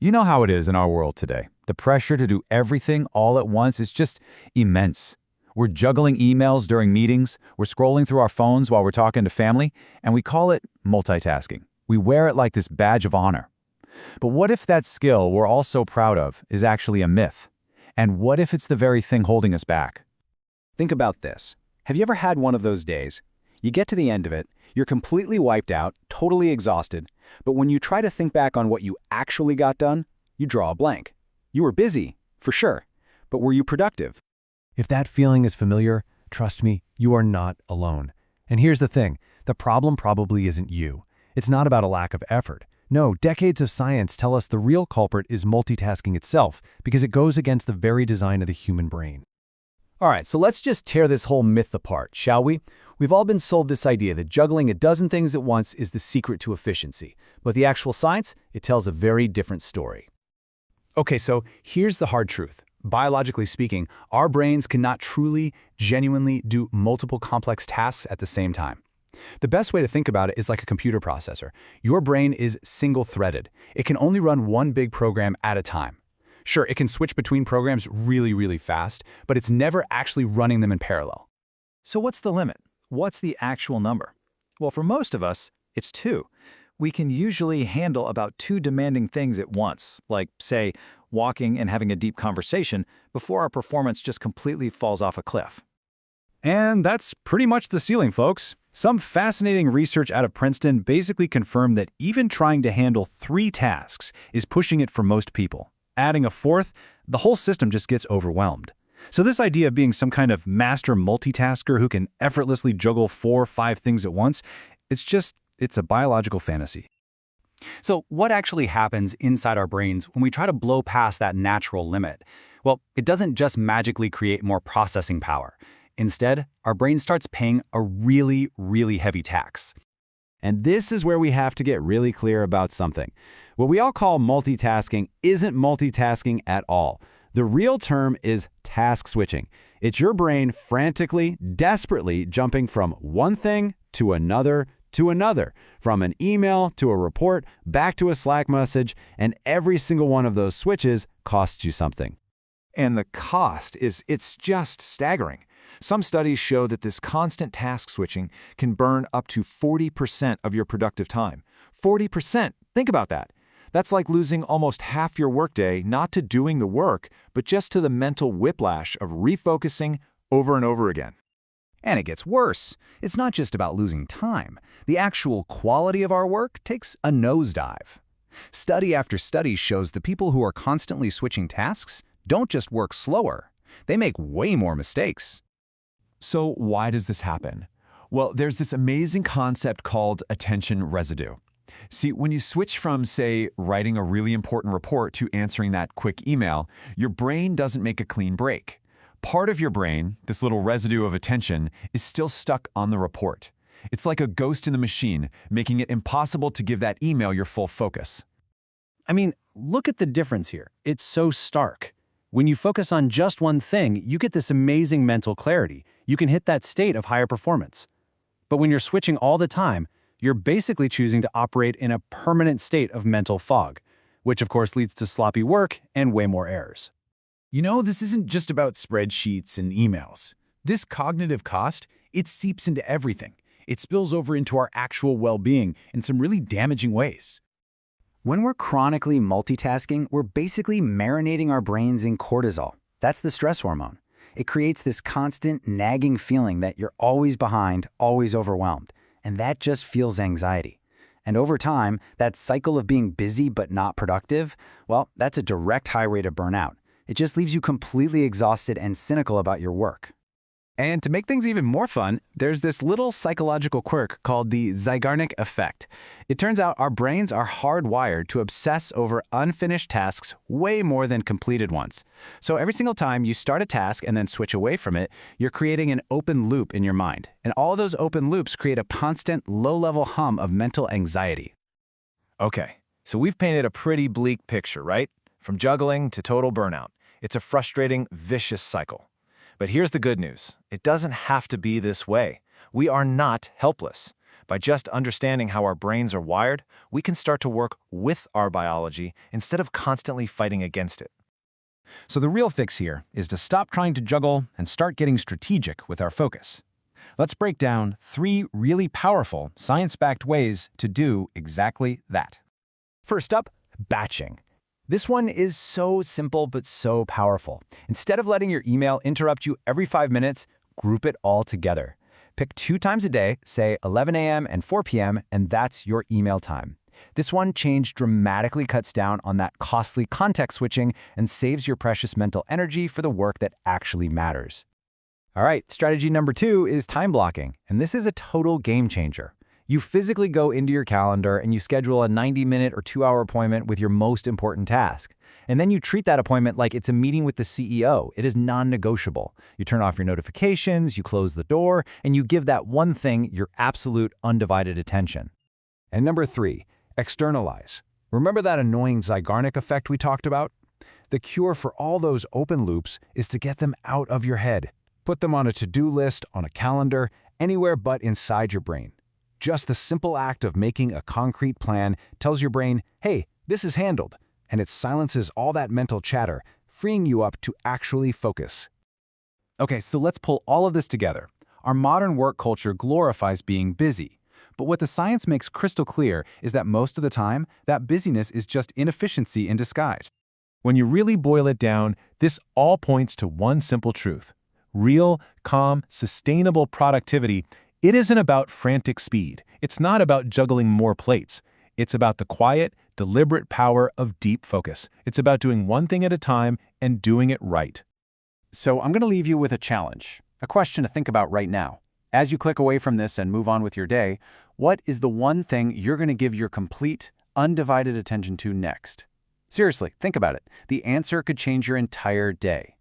You know how it is in our world today. The pressure to do everything all at once is just immense. We're juggling emails during meetings, we're scrolling through our phones while we're talking to family, and we call it multitasking. We wear it like this badge of honor. But what if that skill we're all so proud of is actually a myth? And what if it's the very thing holding us back? Think about this. Have you ever had one of those days? You get to the end of it, you're completely wiped out, totally exhausted, but when you try to think back on what you actually got done, you draw a blank. You were busy, for sure, but were you productive? If that feeling is familiar, trust me, you are not alone. And here's the thing, the problem probably isn't you. It's not about a lack of effort. No, decades of science tell us the real culprit is multitasking itself because it goes against the very design of the human brain. All right, so let's just tear this whole myth apart, shall we? We've all been sold this idea that juggling a dozen things at once is the secret to efficiency. But the actual science, it tells a very different story. Okay, so here's the hard truth. Biologically speaking, our brains cannot truly, genuinely do multiple complex tasks at the same time. The best way to think about it is like a computer processor. Your brain is single-threaded. It can only run one big program at a time. Sure, it can switch between programs really fast, but it's never actually running them in parallel. So what's the limit? What's the actual number? Well, for most of us, it's 2. We can usually handle about 2 demanding things at once, like, say, walking and having a deep conversation before our performance just completely falls off a cliff. And that's pretty much the ceiling, folks. Some fascinating research out of Princeton basically confirmed that even trying to handle 3 tasks is pushing it for most people. Adding a 4th, the whole system just gets overwhelmed. So this idea of being some kind of master multitasker who can effortlessly juggle 4 or 5 things at once, it's a biological fantasy. So what actually happens inside our brains when we try to blow past that natural limit? Well, it doesn't just magically create more processing power. Instead, our brain starts paying a really heavy tax. And this is where we have to get really clear about something. What we all call multitasking isn't multitasking at all. The real term is task switching. It's your brain frantically, desperately jumping from one thing to another, from an email to a report, back to a Slack message, and every single one of those switches costs you something. And the cost it's just staggering. Some studies show that this constant task switching can burn up to 40% of your productive time. 40%! Think about that. That's like losing almost half your workday not to doing the work, but just to the mental whiplash of refocusing over and over again. And it gets worse. It's not just about losing time. The actual quality of our work takes a nosedive. Study after study shows the people who are constantly switching tasks don't just work slower, they make way more mistakes. So why does this happen? Well, there's this amazing concept called attention residue. See, when you switch from, say, writing a really important report to answering that quick email, your brain doesn't make a clean break. Part of your brain, this little residue of attention, is still stuck on the report. It's like a ghost in the machine, making it impossible to give that email your full focus. I mean, look at the difference here. It's so stark. When you focus on just one thing, you get this amazing mental clarity. You can hit that state of higher performance. But when you're switching all the time, you're basically choosing to operate in a permanent state of mental fog, which of course leads to sloppy work and way more errors. You know, this isn't just about spreadsheets and emails. This cognitive cost, it seeps into everything. It spills over into our actual well-being in some really damaging ways. When we're chronically multitasking, we're basically marinating our brains in cortisol. That's the stress hormone. It creates this constant nagging feeling that you're always behind, always overwhelmed. And that just fuels anxiety. And over time, that cycle of being busy but not productive, well, that's a direct highway to burnout. It just leaves you completely exhausted and cynical about your work. And to make things even more fun, there's this little psychological quirk called the Zeigarnik effect. It turns out our brains are hardwired to obsess over unfinished tasks way more than completed ones. So every single time you start a task and then switch away from it, you're creating an open loop in your mind. And all those open loops create a constant low-level hum of mental anxiety. Okay, so we've painted a pretty bleak picture, right? From juggling to total burnout. It's a frustrating, vicious cycle. But here's the good news. It doesn't have to be this way. We are not helpless. By just understanding how our brains are wired, we can start to work with our biology instead of constantly fighting against it. So the real fix here is to stop trying to juggle and start getting strategic with our focus. Let's break down 3 really powerful, science-backed ways to do exactly that. First up, batching. This one is so simple but so powerful. Instead of letting your email interrupt you every 5 minutes, group it all together. Pick 2 times a day, say 11 a.m. and 4 p.m., and that's your email time. This one change dramatically cuts down on that costly context switching and saves your precious mental energy for the work that actually matters. All right, strategy number 2 is time blocking, and this is a total game changer. You physically go into your calendar and you schedule a 90-minute or 2-hour appointment with your most important task. And then you treat that appointment like it's a meeting with the CEO. It is non-negotiable. You turn off your notifications, you close the door, and you give that one thing your absolute undivided attention. And number 3, externalize. Remember that annoying Zeigarnik effect we talked about? The cure for all those open loops is to get them out of your head. Put them on a to-do list, on a calendar, anywhere but inside your brain. Just the simple act of making a concrete plan tells your brain, hey, this is handled, and it silences all that mental chatter, freeing you up to actually focus. Okay, so let's pull all of this together. Our modern work culture glorifies being busy. But what the science makes crystal clear is that most of the time, that busyness is just inefficiency in disguise. When you really boil it down, this all points to one simple truth. Real, calm, sustainable productivity, it isn't about frantic speed. It's not about juggling more plates. It's about the quiet, deliberate power of deep focus. It's about doing one thing at a time and doing it right. So I'm going to leave you with a challenge, a question to think about right now. As you click away from this and move on with your day, what is the one thing you're going to give your complete, undivided attention to next? Seriously, think about it. The answer could change your entire day.